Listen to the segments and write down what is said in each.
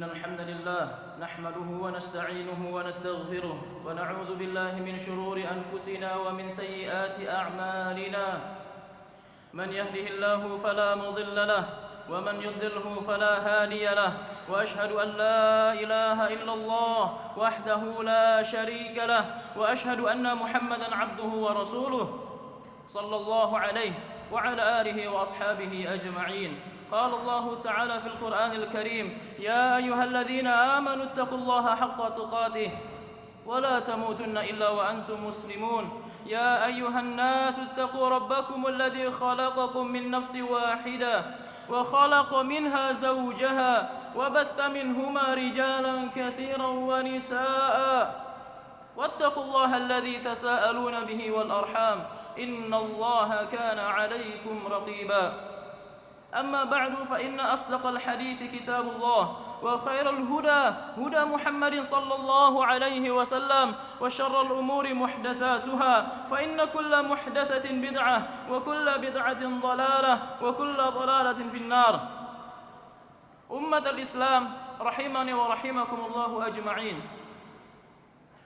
الحمد لله نحمده ونستعينه ونستغفره ونعوذ بالله من شرور أنفسنا ومن سيئات أعمالنا من يهده الله فلا مضل له ومن يضلله فلا هادي له وأشهد أن لا إله إلا الله وحده لا شريك له وأشهد أن محمدا عبده ورسوله صلى الله عليه وعلى آله وأصحابه أجمعين. قال الله تعالى في القرآن الكريم: يا أيها الذين آمنوا اتقوا الله حق تقاته ولا تموتن إلا وأنتم مسلمون. يا أيها الناس اتقوا ربكم الذي خلقكم من نفس واحدة وخلق منها زوجها وبث منهما رجالا كثيرا ونساء واتقوا الله الذي تساءلون به والأرحام إن الله كان عليكم رقيبا. أما بعد فإن أصدق الحديث كتاب الله وخير الهدى هدى محمد صلى الله عليه وسلم وشر الأمور محدثاتها فإن كل محدثة بدعة وكل بدعة ضلالة وكل ضلالة في النار. أمة الإسلام rahimani wa rahimakumullahu ajma'in.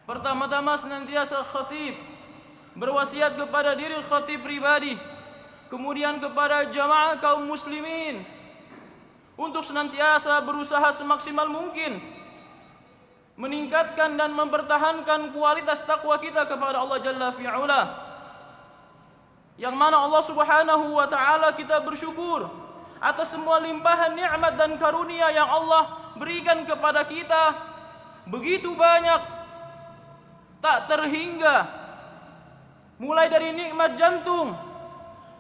Pertama-tama senantiasa khatib berwasiat kepada diri khatib pribadi, kemudian kepada jamaah kaum muslimin untuk senantiasa berusaha semaksimal mungkin meningkatkan dan mempertahankan kualitas takwa kita kepada Allah Jalla fi'ala, yang mana Allah Subhanahu wa ta'ala kita bersyukur atas semua limpahan nikmat dan karunia yang Allah berikan kepada kita begitu banyak, tak terhingga, mulai dari nikmat jantung,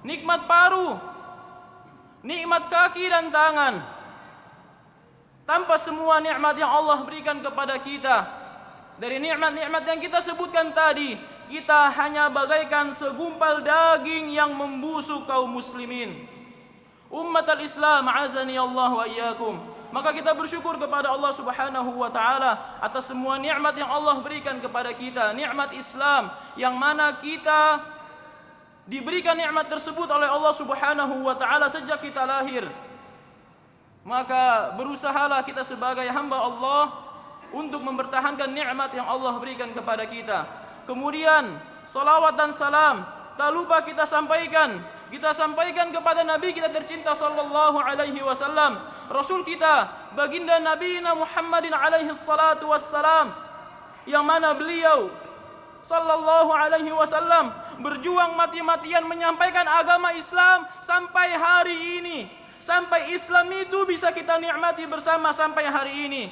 nikmat paru, nikmat kaki dan tangan. Tanpa semua nikmat yang Allah berikan kepada kita, dari nikmat-nikmat yang kita sebutkan tadi, kita hanya bagaikan segumpal daging yang membusuk kaum muslimin. Ummatul Islam azani Allah wa iyyakum. Maka kita bersyukur kepada Allah Subhanahu wa ta'ala atas semua nikmat yang Allah berikan kepada kita, nikmat Islam yang mana kita diberikan nikmat tersebut oleh Allah Subhanahu wa ta'ala sejak kita lahir. Maka berusahalah kita sebagai hamba Allah untuk mempertahankan nikmat yang Allah berikan kepada kita. Kemudian salawat dan salam tak lupa kita sampaikan kepada Nabi kita tercinta sallallahu alaihi wasallam, Rasul kita, baginda Nabi Muhammadin alaihi salatu wassalam, yang mana beliau sallallahu alaihi wasallam berjuang mati-matian menyampaikan agama Islam sampai hari ini, sampai Islam itu bisa kita nikmati bersama sampai hari ini.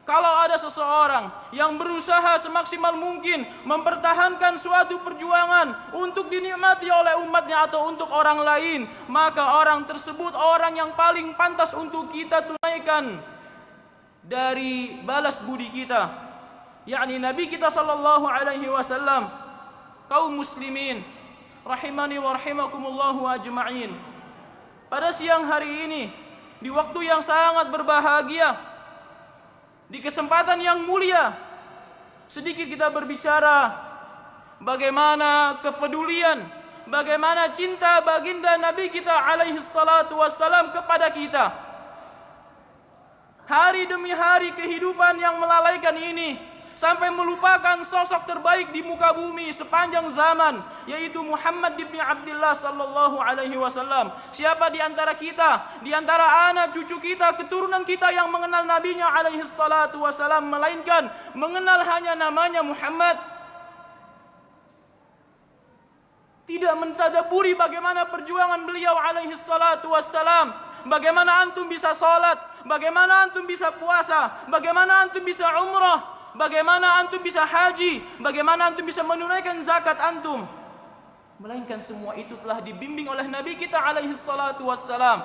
Kalau ada seseorang yang berusaha semaksimal mungkin mempertahankan suatu perjuangan untuk dinikmati oleh umatnya atau untuk orang lain, maka orang tersebut orang yang paling pantas untuk kita tunaikan dari balas budi kita, yakni Nabi kita sallallahu alaihi wasallam. Kaum muslimin rahimani wa rahimakumullahu ajma'in. Pada siang hari ini, di waktu yang sangat berbahagia, di kesempatan yang mulia, sedikit kita berbicara bagaimana kepedulian, bagaimana cinta baginda Nabi kita alaihi salatu wassalam kepada kita. Hari demi hari kehidupan yang melalaikan ini, sampai melupakan sosok terbaik di muka bumi sepanjang zaman, yaitu Muhammad bin Abdullah sallallahu alaihi wasallam. Siapa di antara kita, di antara anak cucu kita, keturunan kita yang mengenal nabinya alaihi salatu wasallam, melainkan mengenal hanya namanya Muhammad, tidak mentadaburi bagaimana perjuangan beliau alaihi salatu wassalam. Bagaimana antum bisa salat, bagaimana antum bisa puasa, bagaimana antum bisa umrah, bagaimana antum bisa haji, bagaimana antum bisa menunaikan zakat antum, melainkan semua itu telah dibimbing oleh Nabi kita alaihi salatu wassalam.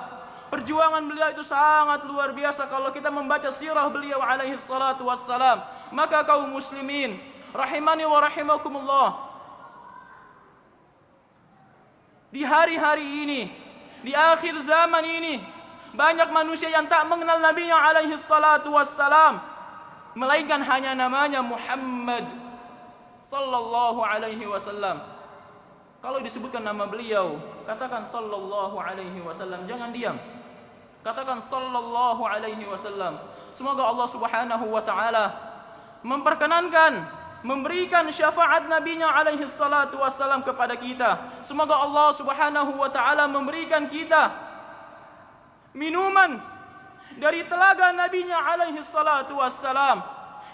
Perjuangan beliau itu sangat luar biasa kalau kita membaca sirah beliau alaihi salatu wassalam. Maka kaum muslimin rahimani wa rahimakumullah, di hari-hari ini, di akhir zaman ini, banyak manusia yang tak mengenal Nabi alaihi salatu wassalam, melainkan hanya namanya Muhammad sallallahu alaihi wasallam. Kalau disebutkan nama beliau, katakan sallallahu alaihi wasallam, jangan diam. Katakan sallallahu alaihi wasallam. Semoga Allah Subhanahu wa taala memperkenankan, memberikan syafaat nabinya alaihi salatu wassalam kepada kita. Semoga Allah Subhanahu wa taala memberikan kita minuman dari telaga nabinya alaihi salatu wassalam,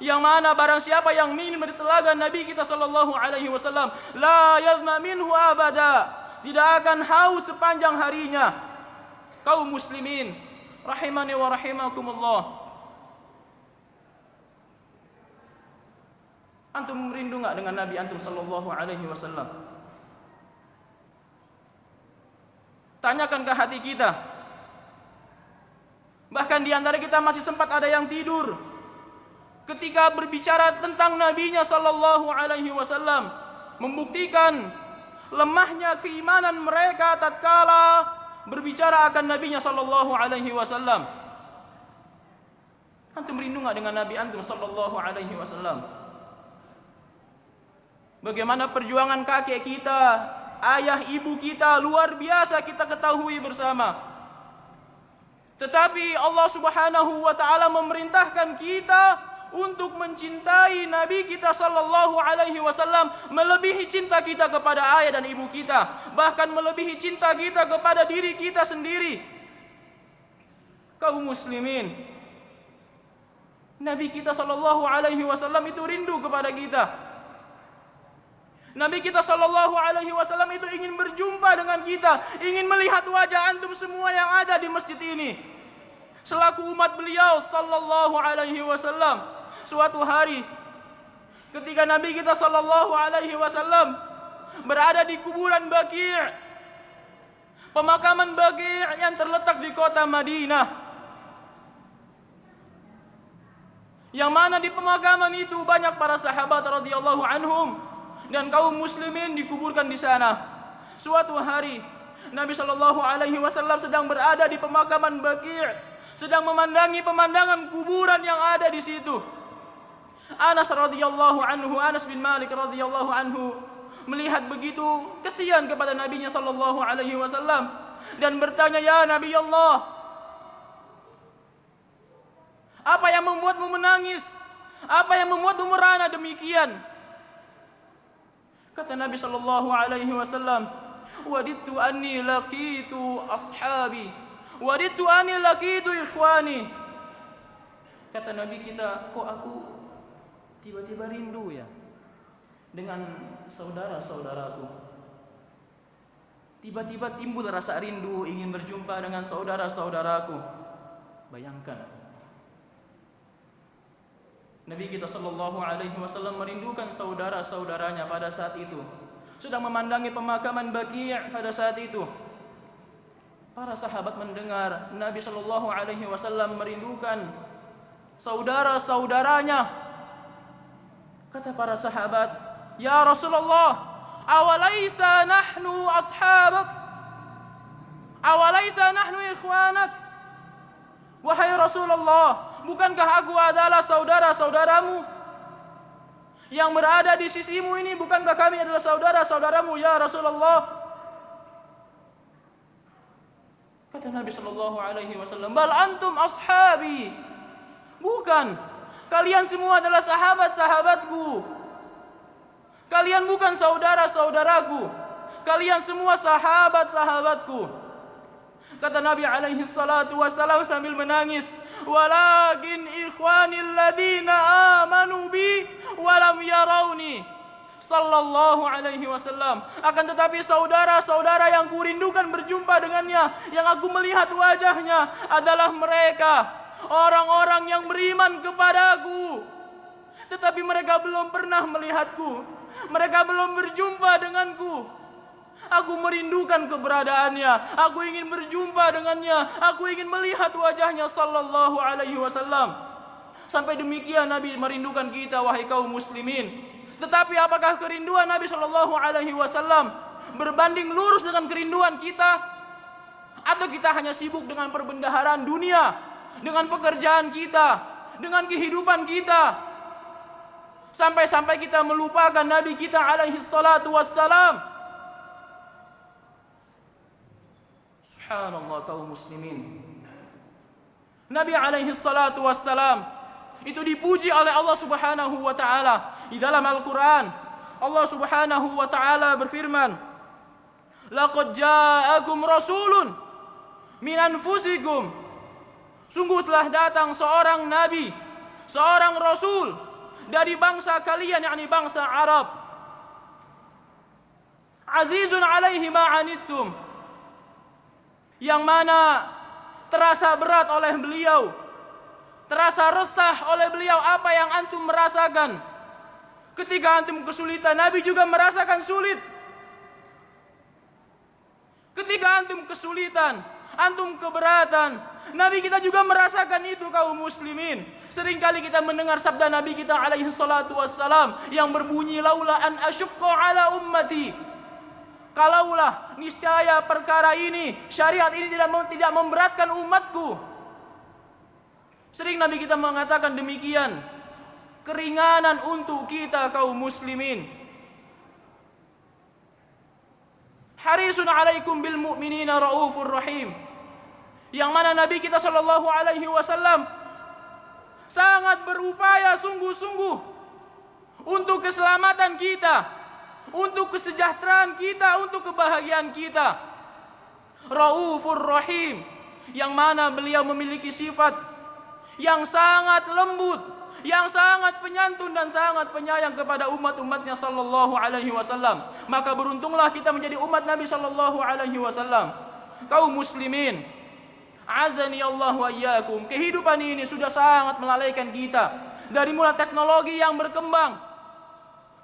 yang mana barang siapa yang minum dari telaga nabi kita sallallahu alaihi wasallam la yazma minhu abada, tidak akan haus sepanjang harinya. Kaum muslimin rahimani wa rahimakumullah, antum merindu enggak dengan nabi antum sallallahu alaihi wasallam? Tanyakan ke hati kita. Bahkan di antara kita masih sempat ada yang tidur ketika berbicara tentang nabinya sallallahu alaihi wasallam, membuktikan lemahnya keimanan mereka tatkala berbicara akan nabinya sallallahu alaihi wasallam. Antum rindu enggak dengan nabi antum sallallahu alaihi wasallam? Bagaimana perjuangan kakek kita, ayah ibu kita luar biasa kita ketahui bersama. Tetapi Allah Subhanahu wa taala memerintahkan kita untuk mencintai nabi kita sallallahu alaihi wasallam melebihi cinta kita kepada ayah dan ibu kita, bahkan melebihi cinta kita kepada diri kita sendiri. Kaum muslimin, nabi kita sallallahu alaihi wasallam itu rindu kepada kita. Nabi kita sallallahu alaihi wasallam itu ingin berjumpa dengan kita, ingin melihat wajah antum semua yang ada di masjid ini selaku umat beliau sallallahu alaihi wasallam. Suatu hari ketika Nabi kita sallallahu alaihi wasallam berada di kuburan Baqi', pemakaman Baqi' yang terletak di kota Madinah, yang mana di pemakaman itu banyak para sahabat radhiyallahu anhum dan kaum muslimin dikuburkan di sana. Suatu hari Nabi sallallahu alaihi wasallam sedang berada di pemakaman Baqi', sedang memandangi pemandangan kuburan yang ada di situ. Anas radhiyallahu anhu, Anas bin Malik radhiyallahu anhu melihat begitu kesian kepada nabinya sallallahu alaihi wasallam dan bertanya, "Ya Nabi Allah, apa yang membuatmu menangis? Apa yang membuatmu merana demikian?" Kata Nabi sallallahu alaihi wasallam, "Wadidtu anni laqitu ashabi, wadidtu anni laqitu ikhwani." Kata Nabi kita, kok aku tiba-tiba rindu ya dengan saudara-saudaraku. Tiba-tiba timbul rasa rindu ingin berjumpa dengan saudara-saudaraku. Bayangkan, Nabi kita sallallahu alaihi wasallam merindukan saudara-saudaranya pada saat itu, sedang memandangi pemakaman Baqi' pada saat itu. Para sahabat mendengar Nabi sallallahu alaihi wasallam merindukan saudara-saudaranya. Kata para sahabat, "Ya Rasulullah, awalaisa nahnu ashabak? Awalaisa nahnu ikhwanak?" Wahai Rasulullah, bukankah aku adalah saudara-saudaramu? Yang berada di sisimu ini, bukankah kami adalah saudara-saudaramu ya Rasulullah? Kata Nabi sallallahu alaihi wasallam, "Bal antum ashabi." Bukan, kalian semua adalah sahabat-sahabatku. Kalian bukan saudara-saudaraku. Kalian semua sahabat-sahabatku. Kata Nabi alaihi salatu wassalam sambil menangis, "Walakin ikhwanil ladzina amanu bi walam yarawni." Sallallahu alaihi wasallam. Akan tetapi saudara-saudara yang kurindukan berjumpa dengannya, yang aku melihat wajahnya adalah mereka, orang-orang yang beriman kepadaku, tetapi mereka belum pernah melihatku, mereka belum berjumpa denganku. Aku merindukan keberadaannya, aku ingin berjumpa dengannya, aku ingin melihat wajahnya sallallahu alaihi wasallam. Sampai demikian Nabi merindukan kita, wahai kaum muslimin. Tetapi apakah kerinduan Nabi sallallahu alaihi wasallam berbanding lurus dengan kerinduan kita? Atau kita hanya sibuk dengan perbendaharaan dunia, dengan pekerjaan kita, dengan kehidupan kita, sampai-sampai kita melupakan Nabi kita alaihi salatu wassalam? Subhanallah kaum muslimin. Nabi alaihi salatu wassalam itu dipuji oleh Allah Subhanahu wa taala di dalam Al-Qur'an. Allah Subhanahu wa taala berfirman, "Laqad ja'akum rasulun min anfusikum." Sungguh telah datang seorang nabi, seorang rasul dari bangsa kalian, yakni bangsa Arab. Azizun alaihi ma anittum, yang mana terasa berat oleh beliau, terasa resah oleh beliau apa yang antum merasakan. Ketika antum kesulitan, Nabi juga merasakan sulit. Ketika antum kesulitan, antum keberatan, Nabi kita juga merasakan itu, kaum muslimin. Seringkali kita mendengar sabda Nabi kita alaihi salatu wassalam yang berbunyi, laula an asyqa ala ummati. Kalaulah niscaya perkara ini, syariat ini tidak memberatkan umatku. Sering Nabi kita mengatakan demikian. Keringanan untuk kita kaum muslimin. Harisun alaikum bil mu'minina raufur rahim. Yang mana Nabi kita sallallahu alaihi wasallam sangat berupaya sungguh-sungguh untuk keselamatan kita, untuk kesejahteraan kita, untuk kebahagiaan kita. Raufur rahim, yang mana beliau memiliki sifat yang sangat lembut, yang sangat penyantun dan sangat penyayang kepada umat-umatnya sallallahu alaihi wasallam. Maka beruntunglah kita menjadi umat Nabi sallallahu alaihi wasallam. Kaum muslimin, azani Allah wa iyyakum. Kehidupan ini sudah sangat melalaikan kita. Dari mulai teknologi yang berkembang,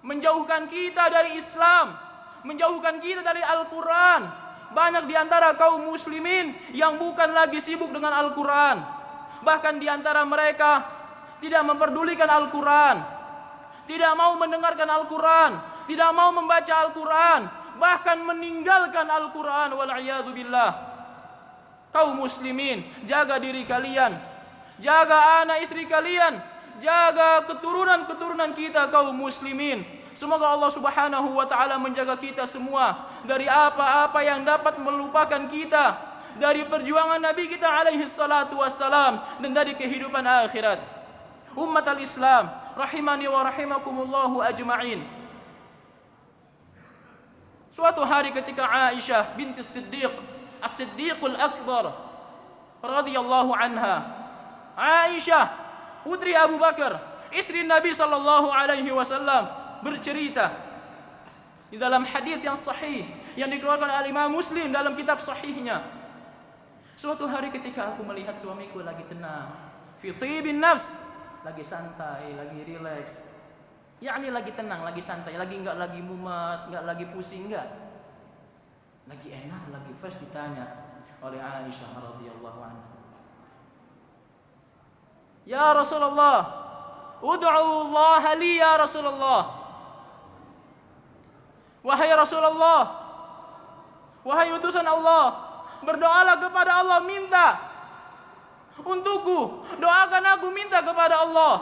menjauhkan kita dari Islam, menjauhkan kita dari Al-Quran. Banyak di antara kaum muslimin yang bukan lagi sibuk dengan Al-Quran. Bahkan di antara mereka tidak memperdulikan Al-Quran, tidak mau mendengarkan Al-Quran, tidak mau membaca Al-Quran, bahkan meninggalkan Al-Quran. Wal'iyadu billah. Kaum muslimin, jaga diri kalian, jaga anak istri kalian, jaga keturunan-keturunan kita kaum muslimin. Semoga Allah Subhanahu wa taala menjaga kita semua dari apa-apa yang dapat melupakan kita dari perjuangan Nabi kita alaihi salatu wassalam dan dari kehidupan akhirat. Ummat al-Islam, rahimani wa rahimakumullahu ajma'in. Suatu hari ketika Aisyah binti Siddiq, As-Siddiqul Akbar radhiyallahu anha, Aisyah putri Abu Bakar, istri Nabi sallallahu alaihi wasallam, bercerita di dalam hadis yang sahih yang dikeluarkan oleh Imam Muslim dalam kitab sahihnya. Suatu hari ketika aku melihat suamiku lagi tenang, fi thibin nafs, lagi santai, lagi rileks, yakni lagi tenang, lagi santai, enggak lagi mumet, enggak lagi pusing, enggak, lagi enak, lagi fresh. Ditanya oleh Aisyah radhiyallahu anha, ya Rasulullah, ud'u Allah li ya Rasulullah. Wahai Rasulullah, wahai utusan Allah, berdoalah kepada Allah, minta untukku, doakan aku, minta kepada Allah.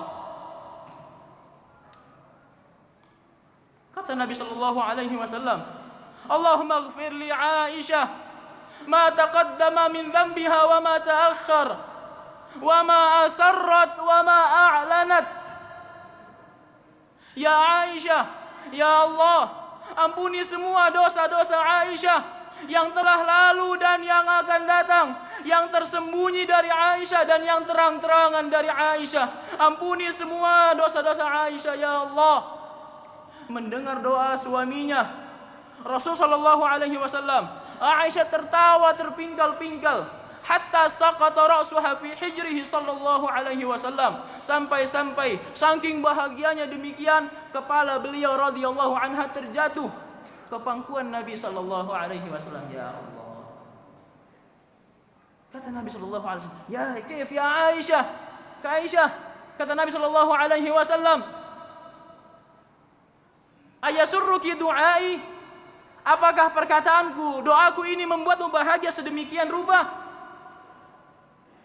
Kata Nabi sallallahu alaihi wasallam, Allahumma ighfir li Aisyah ma taqaddama min dhanbiha wa ma ta'akhkhar wa ma asarrat wa ma a'lanat. Ya Aisyah, ya Allah, ampuni semua dosa-dosa Aisyah yang telah lalu dan yang akan datang, yang tersembunyi dari Aisyah dan yang terang-terangan dari Aisyah. Ampuni semua dosa-dosa Aisyah ya Allah. Mendengar doa suaminya, Rasul sallallahu alaihi wasallam, Aisyah tertawa terpingkal-pingkal, hatta saqata ra'suha fi hijrihi sallallahu alaihi wasallam, sampai-sampai saking bahagianya demikian kepala beliau radhiyallahu anha terjatuh ke pangkuan Nabi sallallahu alaihi wasallam. Ya Allah. Kata Nabi sallallahu alaihi wasallam, ya kaif ya Aisyah? Ka Aisyah, kata Nabi sallallahu alaihi wasallam, ayasurruki du'ai? Apakah perkataanku, doaku ini membuatmu bahagia sedemikian rupa?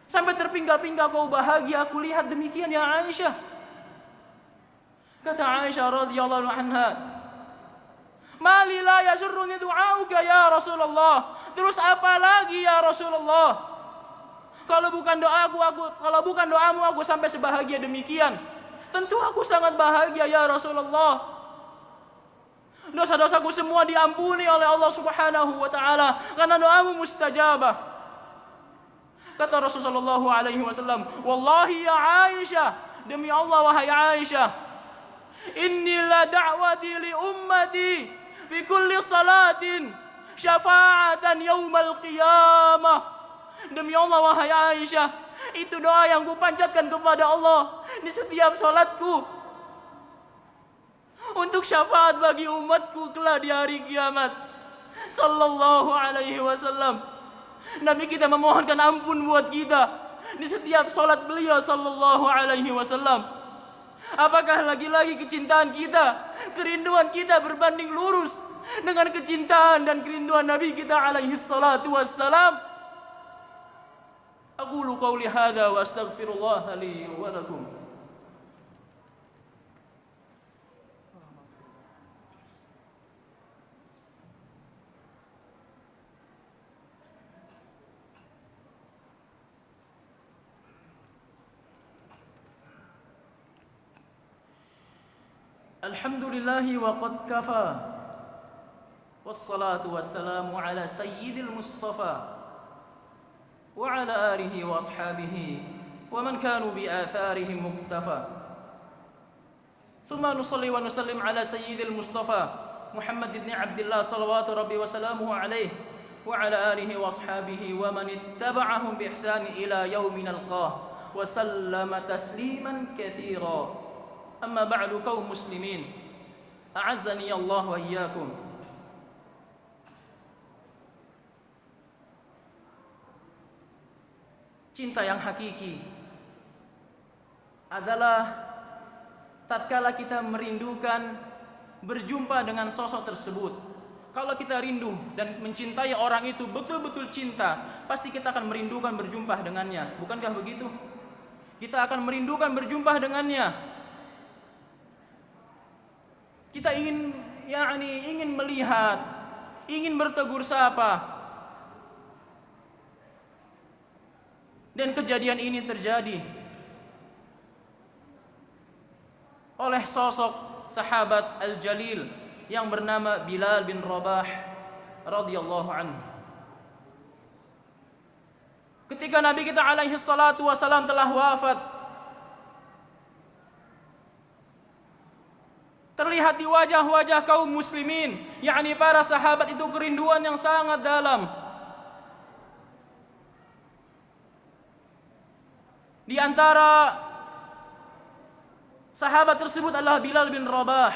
Sampai terpinggal-pinggal kau bahagia, aku lihat demikian ya Aisyah. Kata Aisyah radhiyallahu anha, mali la yasurruni du'auka ya Rasulullah. Terus apa lagi ya Rasulullah? Kalau bukan doamu aku sampai sebahagia demikian. Tentu aku sangat bahagia ya Rasulullah. Dosa-dosaku semua diampuni oleh Allah Subhanahu wa taala karena doamu mustajabah. Kata Rasulullah SAW, "Wallahi ya Aisyah, demi Allah wahai Aisyah, inni la da'wati li ummati fi kulli salatin syafa'atan yaumal qiyamah." Demi Allah wahai Aisyah, itu doa yang kupanjatkan kepada Allah di setiap salatku untuk syafaat bagi umatku kelak di hari kiamat. Sallallahu alaihi wasallam. Nabi kita memohonkan ampun buat kita di setiap salat beliau sallallahu alaihi wasallam. Apakah lagi-lagi kecintaan kita, kerinduan kita berbanding lurus dengan kecintaan dan kerinduan Nabi kita alaihi salatu wassalam? Aqulu qawli hadza wa astaghfirullah li wa lakum. Alhamdulillahi wa qad kafa, wassalatu wassalamu ala sayyidil mustafa wa ala alihi wa ashabihi wa man kanu bi atharihim muktafa. Thumma nusalli wa nusallim ala sayyidil mustafa Muhammad ibn Abdullah salawatu rabbi wa salamuhu alayhi wa ala alihi wa ashabihi wa man ittaba'ahum bi ihsani ila yaumin alqah wa sallama tasliman katsira. Amma ba'du, kaum muslimin, a'azzani Allah wa iyyakum. Cinta yang hakiki adalah tatkala kita merindukan berjumpa dengan sosok tersebut. Kalau kita rindu dan mencintai orang itu betul-betul cinta, pasti kita akan merindukan berjumpa dengannya. Bukankah begitu? Kita akan merindukan berjumpa dengannya. Kita ingin melihat, ingin bertegur sapa. Dan kejadian ini terjadi oleh sosok sahabat Al-Jalil yang bernama Bilal bin Rabah radhiyallahu anhu. Ketika Nabi kita alaihi salatu wasalam telah wafat, terlihat di wajah-wajah kaum muslimin, yakni para sahabat itu kerinduan yang sangat dalam. Di antara sahabat tersebut adalah Bilal bin Rabah.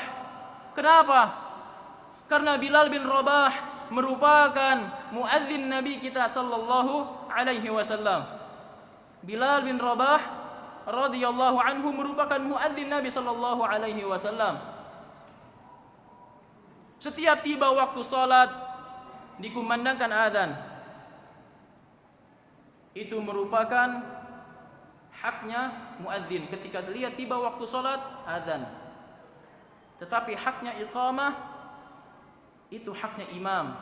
Kenapa? Karena Bilal bin Rabah merupakan muadzin Nabi kita sallallahu alaihi wasallam. Bilal bin Rabah radhiyallahu anhu merupakan muadzin Nabi sallallahu alaihi wasallam. Setiap tiba waktu salat dikumandangkan azan. Itu merupakan haknya muadzin. Ketika lihat tiba waktu salat, azan. Tetapi haknya iqamah itu haknya imam.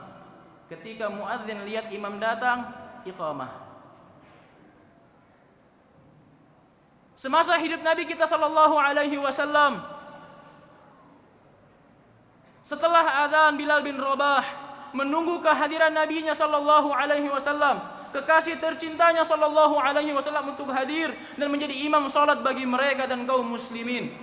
Ketika muadzin lihat imam datang, iqamah. Semasa hidup Nabi kita sallallahu alaihi wasallam, setelah azan, Bilal bin Rabah menunggu kehadiran Nabinya sallallahu alaihi wasallam, kekasih tercintanya sallallahu alaihi wasallam untuk hadir dan menjadi imam salat bagi mereka dan kaum muslimin.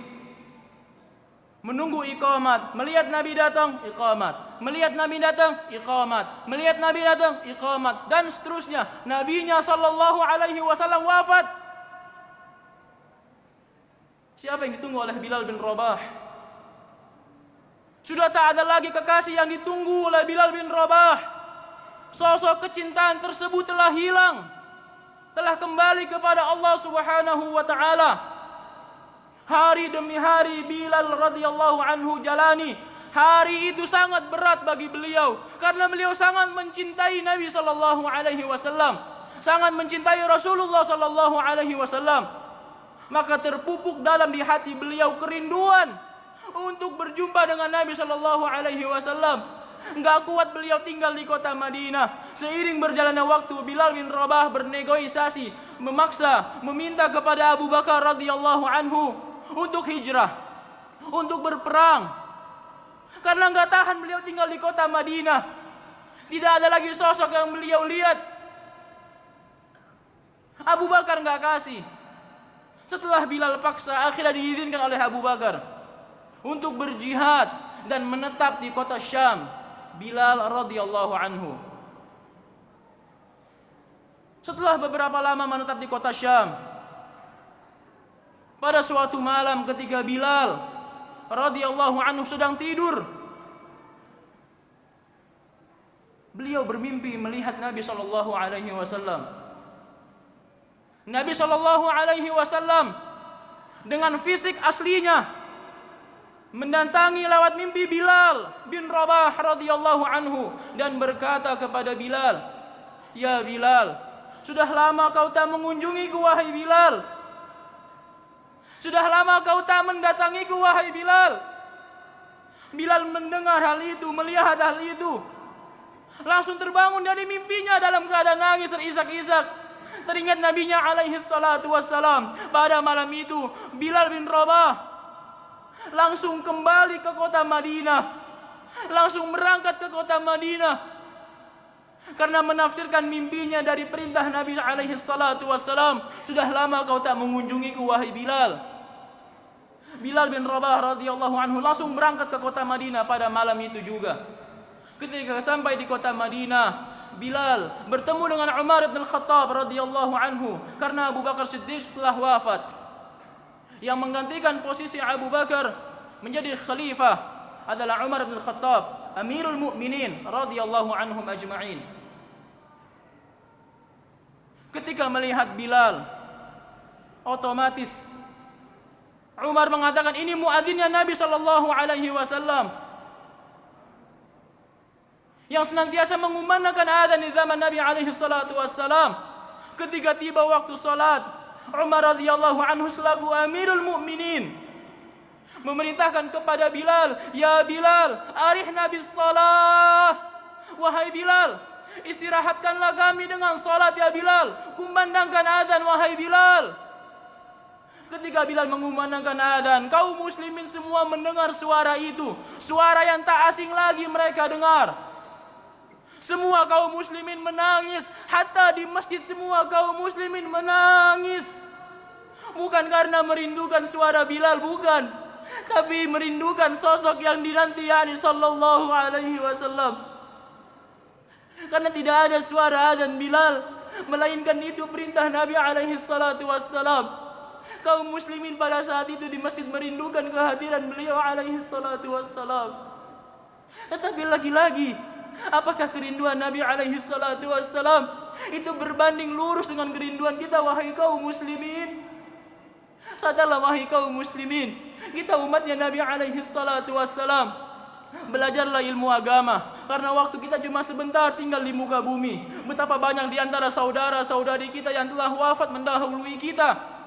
Menunggu iqamat, melihat Nabi datang, iqamat. Melihat Nabi datang, iqamat. Melihat Nabi datang, iqamat, dan seterusnya. Nabinya sallallahu alaihi wasallam wafat. Siapa yang ditunggu oleh Bilal bin Rabah? Sudah tak ada lagi kekasih yang ditunggu oleh Bilal bin Rabah. Sosok kecintaan tersebut telah hilang, telah kembali kepada Allah Subhanahu wa taala. Hari demi hari Bilal radhiyallahu anhu jalani. Hari itu sangat berat bagi beliau karena beliau sangat mencintai Nabi sallallahu alaihi wasallam, sangat mencintai Rasulullah sallallahu alaihi wasallam. Maka terpupuk dalam di hati beliau kerinduan untuk berjumpa dengan Nabi sallallahu alaihi wasallam. Enggak kuat beliau tinggal di kota Madinah. Seiring berjalannya waktu, Bilal bin Rabah bernegosiasi, meminta kepada Abu Bakar radhiyallahu anhu untuk hijrah, untuk berperang. Karena enggak tahan beliau tinggal di kota Madinah. Tidak ada lagi sosok yang beliau lihat. Abu Bakar enggak kasih. Setelah Bilal paksa, akhirnya diizinkan oleh Abu Bakar untuk berjihad dan menetap di kota Syam. Bilal radhiyallahu anhu. Setelah beberapa lama menetap di kota Syam, pada suatu malam ketika Bilal radhiyallahu anhu sedang tidur, beliau bermimpi melihat Nabi sallallahu alaihi wasallam. Nabi sallallahu alaihi wasallam dengan fisik aslinya mendatangi lewat mimpi Bilal bin Rabah radhiyallahu anhu dan berkata kepada Bilal, "Ya Bilal, sudah lama kau tak mengunjungiku wahai Bilal. Sudah lama kau tak mendatangiku wahai Bilal." Bilal mendengar hal itu, melihat hal itu, langsung terbangun dari mimpinya dalam keadaan nangis terisak-isak. Teringat nabinya alaihi salatu wassalam. Pada malam itu Bilal bin Rabah langsung kembali ke kota Madinah, langsung berangkat ke kota Madinah, karena menafsirkan mimpinya dari perintah Nabi alaihi salatu wassalam. Sudah lama kau tak mengunjungiku wahai Bilal. Bilal bin Rabah radhiyallahu anhu langsung berangkat ke kota Madinah pada malam itu juga. Ketika sampai di kota Madinah, Bilal bertemu dengan Umar bin Khattab radhiyallahu anhu, karena Abu Bakar Siddiq telah wafat. Yang menggantikan posisi Abu Bakar menjadi khalifah adalah Umar bin Khattab, Amirul Mukminin radhiyallahu anhum ajma'in. Ketika melihat Bilal, otomatis Umar mengatakan, "Ini muadzinnya Nabi sallallahu alaihi wasallam yang senantiasa mengumandangkan adzan di zaman Nabi alaihi salatu wassalam." Ketika tiba waktu salat, Umar radhiyallahu anhu selaku Amirul Mukminin memerintahkan kepada Bilal, "Ya Bilal, arihna bis salah." Wahai Bilal, istirahatkanlah kami dengan salat ya Bilal. Kumandangkan adzan wahai Bilal. Ketika Bilal mengumandangkan adzan, kaum muslimin semua mendengar suara itu, suara yang tak asing lagi mereka dengar. Semua kaum muslimin menangis, hatta di masjid semua kaum muslimin menangis. Bukan karena merindukan suara Bilal, bukan, tapi merindukan sosok yang dinanti sallallahu alaihi wasallam. Karena tidak ada suara adzan Bilal, melainkan itu perintah Nabi alaihi salatu wassalam. Kaum muslimin pada saat itu di masjid merindukan kehadiran beliau alaihi salatu wassalam. Tetapi lagi-lagi, apakah kerinduan Nabi alaihi salatu wassalam itu berbanding lurus dengan kerinduan kita wahai kaum muslimin? Sadarlah wahai kaum muslimin, kita umatnya Nabi alaihi salatu wassalam, belajarlah ilmu agama, karena waktu kita cuma sebentar tinggal di muka bumi. Betapa banyak di antara saudara-saudari kita yang telah wafat mendahului kita.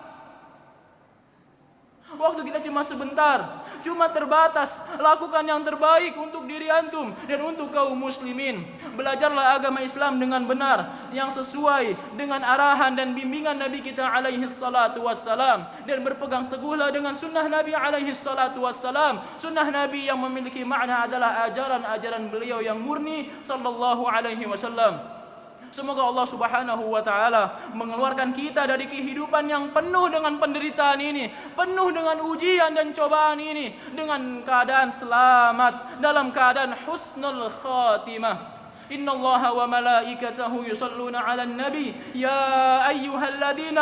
Waktu kita cuma sebentar, cuma terbatas. Lakukan yang terbaik untuk diri antum dan untuk kaum muslimin. Belajarlah agama Islam dengan benar, yang sesuai dengan arahan dan bimbingan Nabi kita alaihi salatu wassalam, dan berpegang teguhlah dengan sunnah Nabi alaihi salatu wassalam. Sunnah Nabi yang memiliki makna adalah ajaran-ajaran beliau yang murni sallallahu alaihi wasallam. Semoga Allah subhanahu wa ta'ala mengeluarkan kita dari kehidupan yang penuh dengan penderitaan ini, penuh dengan ujian dan cobaan ini, dengan keadaan selamat, dalam keadaan husnul khatimah. إن الله وملائكته يصلون على النبي يا أيها الذين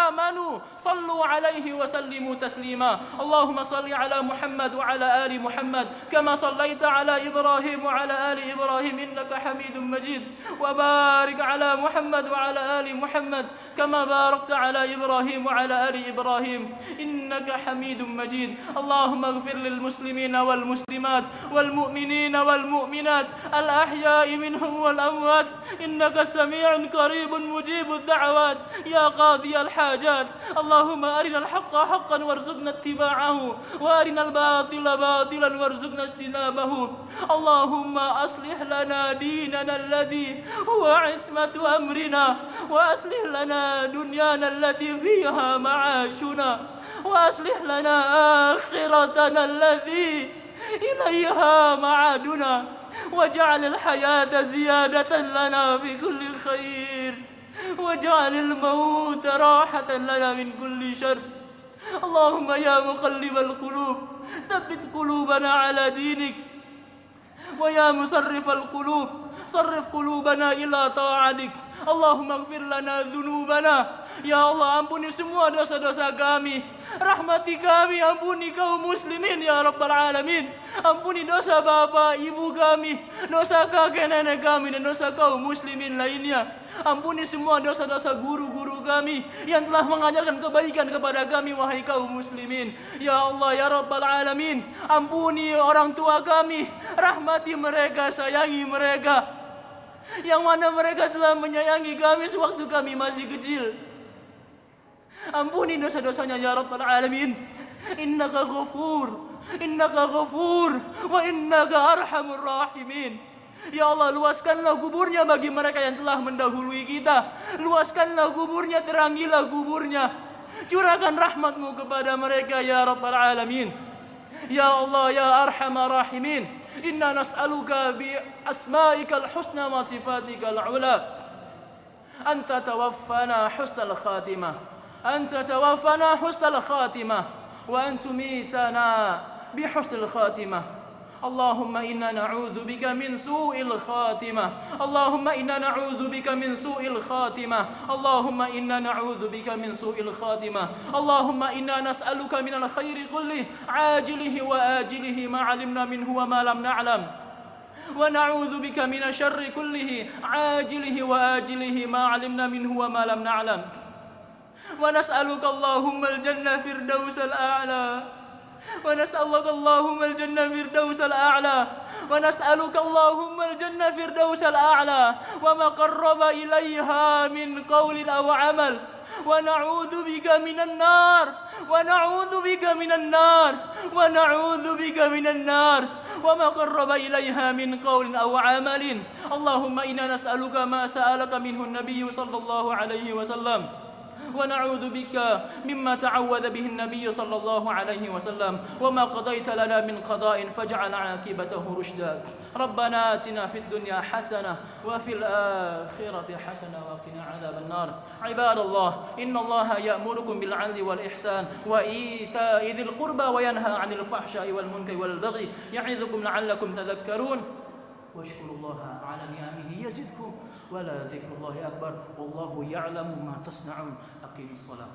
آمنوا صلوا عليه وسلموا تسليما اللهم صل على محمد وعلى آل محمد كما صليت على إبراهيم وعلى آل إبراهيم إنك حميد مجيد وبارك على محمد وعلى آل محمد كما باركت على إبراهيم وعلى آل إبراهيم إنك حميد مجيد اللهم اغفر للمسلمين والمسلمات والمؤمنين والمؤمنات الأحياء من منهم والأموات إنك سميع قريب مجيب الدعوات يا قاضي الحاجات. اللهم أرنا الحق حقا وارزقنا اتباعه وأرنا الباطل باطلا وارزقنا اجتنابه. اللهم أصلح لنا ديننا الذي هو عصمة أمرنا، وأصلح لنا دنيانا التي فيها معاشنا، وأصلح لنا آخرتنا التي إليها معادنا، واجعل الحياة زيادة لنا في كل خير، واجعل الموت راحة لنا من كل شر. اللهم يا مقلب القلوب ثبت قلوبنا على دينك، ويا مصرف القلوب صرف قلوبنا إلى طاعتك. اللهم اغfir lana dzunubana. Ya Allah, ampuni semua dosa-dosa kami. Rahmati kami, ampuni kaum muslimin ya Rabbal Alamin. Ampuni dosa bapak ibu kami, dosa kakek nenek kami, dan dosa kaum muslimin lainnya. Ampuni semua dosa-dosa guru-guru kami yang telah mengajarkan kebaikan kepada kami, wahai kaum muslimin. Ya Allah ya Rabbal Alamin, ampuni orang tua kami, rahmati mereka, sayangi mereka, yang mana mereka telah menyayangi kami sewaktu kami masih kecil. Ampuni dosa-dosanya ya Rabbal Alamin. Innaka ghafur, innaka ghafur, wa innaka arhamur rahimin. Ya Allah, luaskanlah kuburnya bagi mereka yang telah mendahului kita. Luaskanlah kuburnya, terangilah kuburnya. Curahkan rahmatmu kepada mereka ya Rabbal Alamin. Ya Allah ya arhamar rahimin, inna nas'aluka bi asma'ikal husna wa sifatikal ula anta tawaffana husnal khatimah, anta tawaffana husnal khatimah, wa antumitana bi husnil khatimah. Allahumma inna na'udzu bika min su'il khatimah. Allahumma inna na'udzu bika min su'il khatimah. Allahumma inna na'udzu bika min su'il khatimah. Allahumma inna nas'aluka minal khairi kulli ajilihi wa ajilihi ma 'alimna minhu wa ma lam na'lam. Wa na'udzu bika minasy syarri kullihi ajilihi wa ajilihi ma 'alimna minhu wa ma lam na'lam. Wa nas'aluka Allahumma al-jannah firdausal a'la. ونسألك اللهم الجنة فردوس الأعلى، ونسألك اللهم الجنة فردوس الأعلى وما قرب إليها من قول أو عمل، ونعوذ بك من النار، ونعوذ بك من النار، ونعوذ بك من النار وما قرب إليها من قول أو عمل. اللهم إنا نسألك ما سألك منه النبي صلى الله عليه وسلم، ونعوذ بك مما تعوذ به النبي صلى الله عليه وسلم، وما قضيت لنا من قضاء فاجعل عاقبته رشدا. ربنا آتنا في الدنيا حسنة وفي الآخرة حسنة وقنا عذاب النار. عباد الله، إن الله يأمركم بالعدل والإحسان وإيتاء ذي القربى وينهى عن الفحشاء والمنكر والبغي يعظكم لعلكم تذكرون. واشكروا الله على نعمه يزدكم ولا ذكر الله أكبر والله يعلم ما تصنعون. أقيموا الصلاة.